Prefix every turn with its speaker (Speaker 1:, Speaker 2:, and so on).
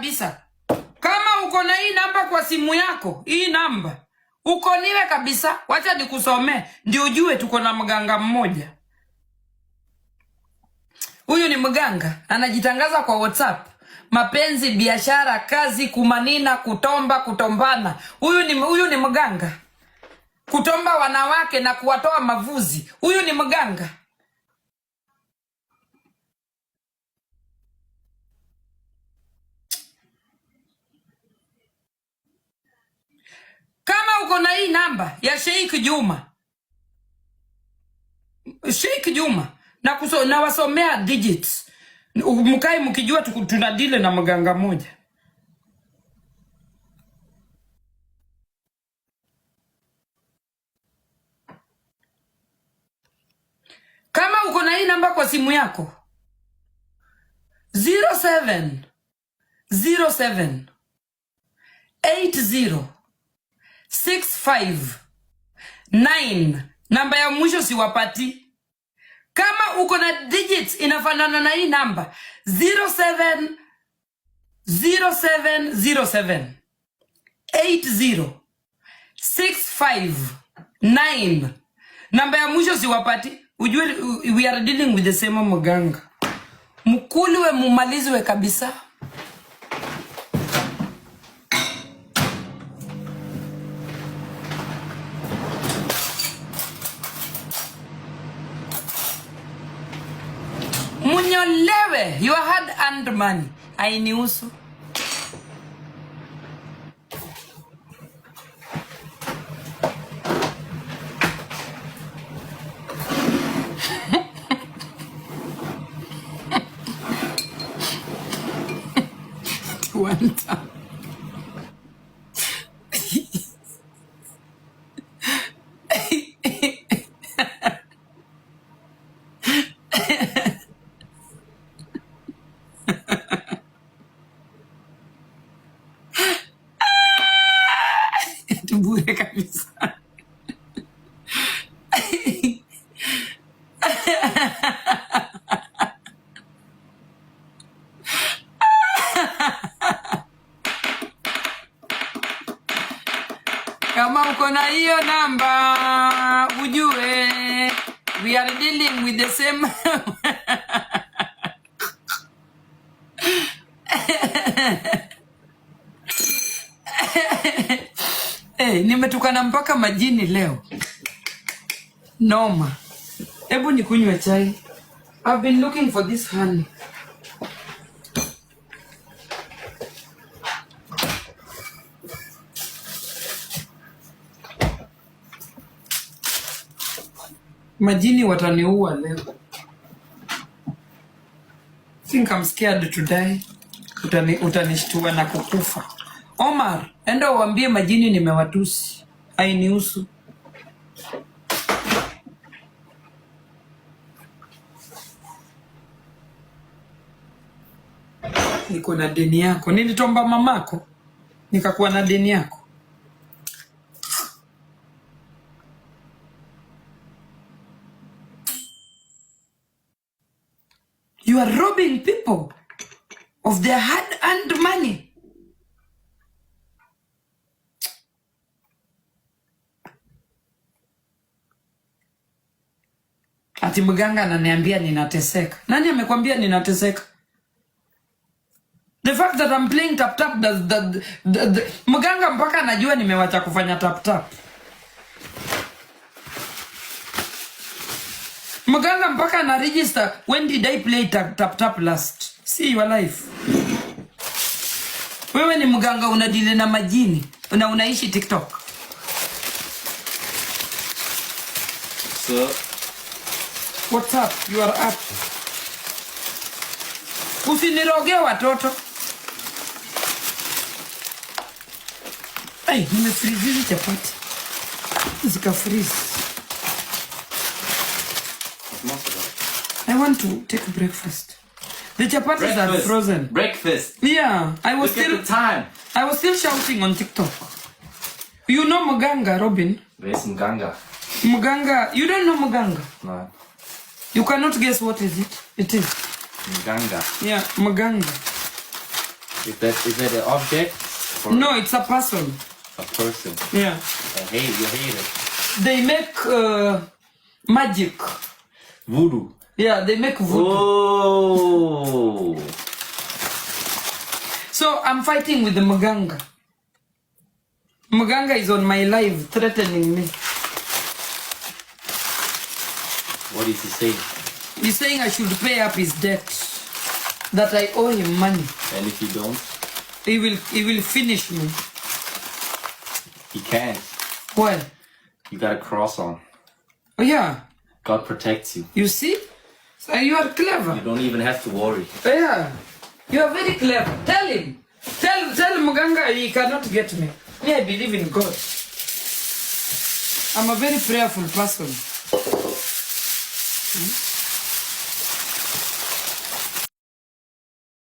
Speaker 1: kabisa. Kama uko na hii namba kwa simu yako, hii namba uko niwe kabisa, wacha nikusomee ndio ujue tuko na mganga mmoja. Huyu ni mganga, anajitangaza kwa WhatsApp. Mapenzi, biashara, kazi, kumanina, kutomba, kutombana. Huyu ni mganga. Kutomba wanawake na kuwatoa mavuzi. Huyu ni mganga. Kama uko na hii namba ya Sheikh Juma. Sheikh Juma na wasomea digits. Mkai mkijua tunadile na mganga moja. Kama uko na hii namba kwa simu yako 07 07 80 65 9. Namba ya mwisho siwapati. Kama uko na digits inafanana na hii namba 07 07 07 80 65 9. Namba ya mwisho siwapati. Ujue we are dealing with the same mganga. Mkuliwe mumalizwe kabisa. Munyolewe your hard earned money. Ainiusu. Tuanta. Tubure kabisa. Kama uko na hiyo namba ujue we are dealing with the same. Nimetukana mpaka majini leo. Noma. Hebu nikunywe chai. I've been looking for this honey. Majini wataniua leo. Think I'm scared to die. Utanishtua na kukufa. Omar, enda uambie majini nimewatusi. Hainihusu. Niko na deni yako. Nilitomba mamako nikakuwa na deni yako. You are robbing people of their hard-earned money. Ati mganga ananiambia ninateseka. Nani amekwambia ninateseka? The fact that I'm playing tap tap mganga mpaka anajua nimewacha kufanya tap tap. Mganga mpaka na register when did I play tap tap last. See your life. Wewe ni mganga unadili na majini. Unaishi TikTok.
Speaker 2: So
Speaker 1: what's up? You are up. Usiniroge watoto. Ay, nimefreeze hizi chapati. Zika freeze. I want to take breakfast. The chapatis are frozen.
Speaker 2: Breakfast.
Speaker 1: Yeah, I was
Speaker 2: Look
Speaker 1: still
Speaker 2: at the time.
Speaker 1: I was still shouting on TikTok. You know Muganga, Robin?
Speaker 2: Where's Mganga?
Speaker 1: Muganga, you don't know Muganga?
Speaker 2: No.
Speaker 1: You cannot guess what is it? It is
Speaker 2: Mganga.
Speaker 1: Yeah, Muganga.
Speaker 2: Is that an object or
Speaker 1: No, it's a person.
Speaker 2: a person?
Speaker 1: Yeah.
Speaker 2: You hate it.
Speaker 1: They make magic.
Speaker 2: Voodoo.
Speaker 1: Yeah, they make voodoo.
Speaker 2: Oh.
Speaker 1: So I'm fighting with the Maganga. Maganga is on my live threatening me.
Speaker 2: What is he saying?
Speaker 1: He's saying I should pay up his debt. That I owe him money.
Speaker 2: And if you don't,
Speaker 1: He will finish me.
Speaker 2: he can't.
Speaker 1: Why?
Speaker 2: You got a cross on.
Speaker 1: Oh yeah.
Speaker 2: God protects you.
Speaker 1: You see? So you are clever.
Speaker 2: You don't even have to worry.
Speaker 1: Yeah. You are very clever. Tell him. Tell Muganga he cannot get me. Me, I believe in God. I'm a very prayerful person.